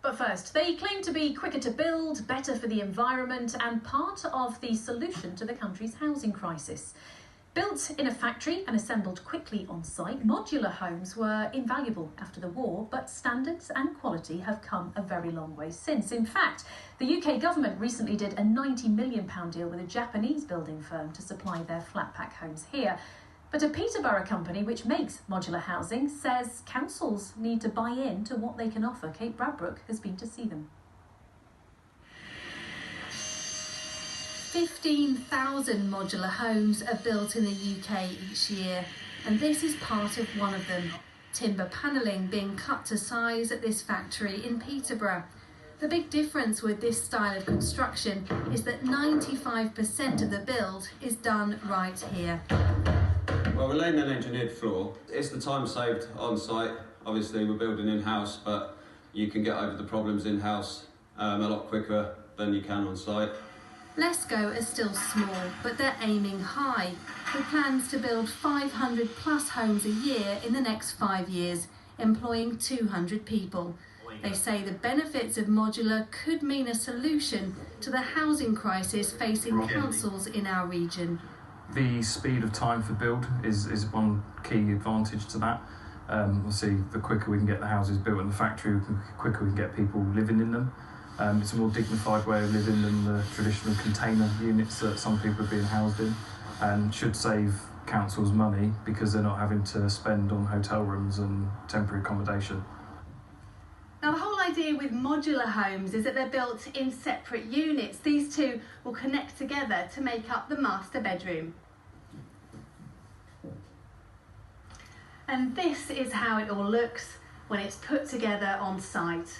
But first, they claim to be quicker to build, better for the environment and part of the solution to the country's housing crisis. Built in a factory and assembled quickly on site, modular homes were invaluable after the war, but standards and quality have come a very long way since. In fact, the UK government recently did a £90 million deal with a Japanese building firm to supply their flat pack homes here. But a Peterborough company which makes modular housing says councils need to buy in to what they can offer. Kate Bradbrook has been to see them. 15,000 modular homes are built in the UK each year, and this is part of one of them. Timber panelling being cut to size at this factory in Peterborough. The big difference with this style of construction is that 95% of the build is done right here. Well, we're laying an engineered floor. It's the time saved on site. Obviously, we're building in-house, but you can get over the problems in-house a lot quicker than you can on site. Lesko are still small, but they're aiming high, with plans to build 500 plus homes a year in the next 5 years, employing 200 people. They say the benefits of modular could mean a solution to the housing crisis facing councils in our region. The speed of time for build is one key advantage to that. Obviously, the quicker we can get the houses built in the factory, the quicker we can get people living in them. It's a more dignified way of living than the traditional container units that some people are being housed in, and should save councils money because they're not having to spend on hotel rooms and temporary accommodation. Now, the whole idea with modular homes is that they're built in separate units. These two will connect together to make up the master bedroom. And this is how it all looks when it's put together on site.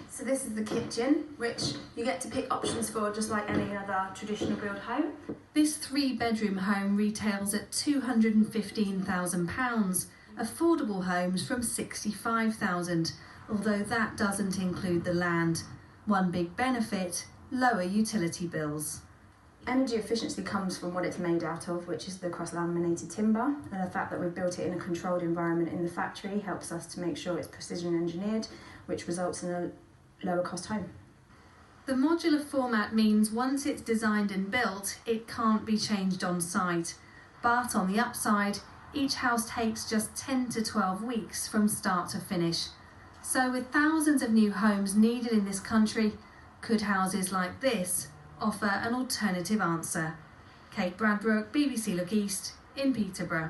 So this is the kitchen, which you get to pick options for just like any other traditional build home. This 3-bedroom home retails at £215,000. Affordable homes from £65,000, although that doesn't include the land. One big benefit, lower utility bills. Energy efficiency comes from what it's made out of, which is the cross-laminated timber, and the fact that we've built it in a controlled environment in the factory helps us to make sure it's precision engineered, which results in a lower cost home. The modular format means once it's designed and built, it can't be changed on site. But on the upside, each house takes just 10 to 12 weeks from start to finish. So with thousands of new homes needed in this country, could houses like this offer an alternative answer? Kate Bradbrook, BBC Look East in Peterborough.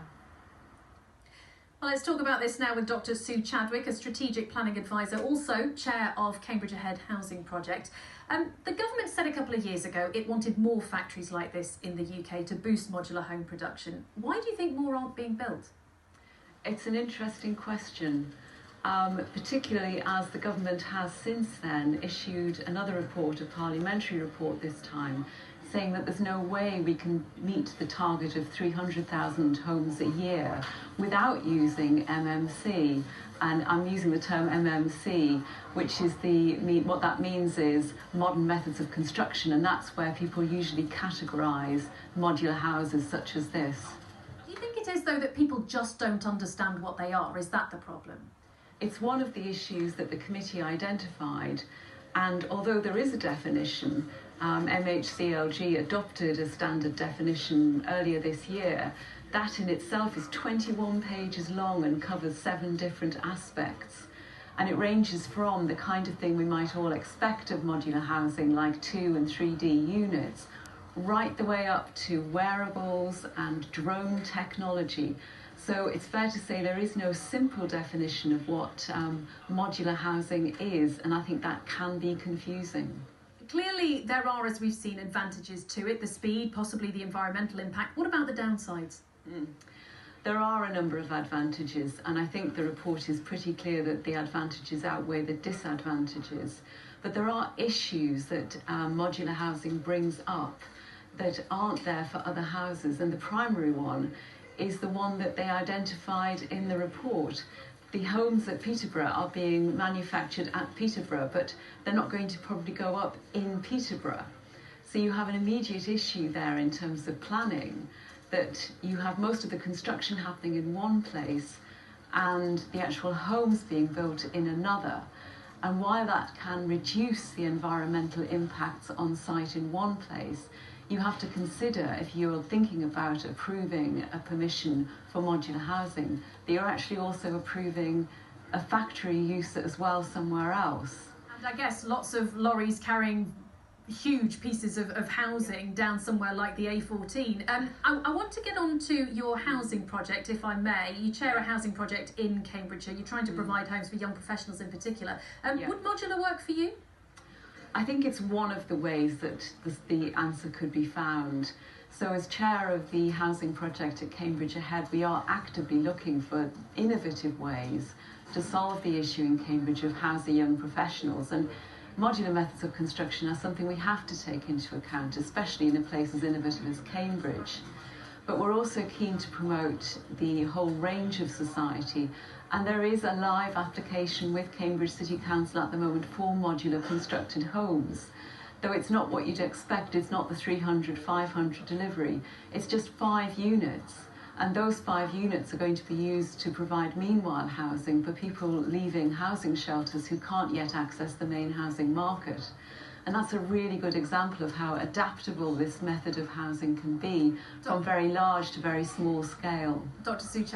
Well, let's talk about this now with Dr. Sue Chadwick, a strategic planning advisor, also chair of Cambridge Ahead Housing Project. The government said a couple of years ago it wanted more factories like this in the UK to boost modular home production. Why do you think more aren't being built? It's an interesting question, particularly as the government has since then issued another report, a parliamentary report this time, saying that there's no way we can meet the target of 300,000 homes a year without using MMC. And I'm using the term MMC, which is what that means is modern methods of construction, and that's where people usually categorise modular houses such as this. Do you think it is, though, that people just don't understand what they are? Is that the problem? It's one of the issues that the committee identified, and although there is a definition, MHCLG adopted a standard definition earlier this year. That in itself is 21 pages long and covers 7 different aspects. And it ranges from the kind of thing we might all expect of modular housing, like 2 and 3D units, right the way up to wearables and drone technology. So it's fair to say there is no simple definition of what modular housing is, and I think that can be confusing. Clearly, there are, as we've seen, advantages to it, the speed, possibly the environmental impact. What about the downsides? There are a number of advantages, and I think the report is pretty clear that the advantages outweigh the disadvantages. But there are issues that modular housing brings up that aren't there for other houses, and the primary one is the one that they identified in the report. The homes at Peterborough are being manufactured at Peterborough, but they're not going to probably go up in Peterborough. So you have an immediate issue there in terms of planning, that you have most of the construction happening in one place, and the actual homes being built in another. And while that can reduce the environmental impacts on site in one place, you have to consider, if you're thinking about approving a permission for modular housing, that you're actually also approving a factory use as well somewhere else. And I guess lots of lorries carrying huge pieces of housing down somewhere like the A14. I want to get on to your housing project, if I may. You chair a housing project in Cambridgeshire. You're trying to provide homes for young professionals in particular. Yeah. Would modular work for you? I think it's one of the ways that the answer could be found. So as chair of the housing project at Cambridge Ahead, we are actively looking for innovative ways to solve the issue in Cambridge of housing young professionals. And modular methods of construction are something we have to take into account, especially in a place as innovative as Cambridge. But we're also keen to promote the whole range of society, and there is a live application with Cambridge City Council at the moment for modular constructed homes. Though it's not what you'd expect, it's not the 300, 500 delivery, it's just 5 units. And those 5 units are going to be used to provide meanwhile housing for people leaving housing shelters who can't yet access the main housing market. And that's a really good example of how adaptable this method of housing can be, from very large to very small scale. Dr. Suchak.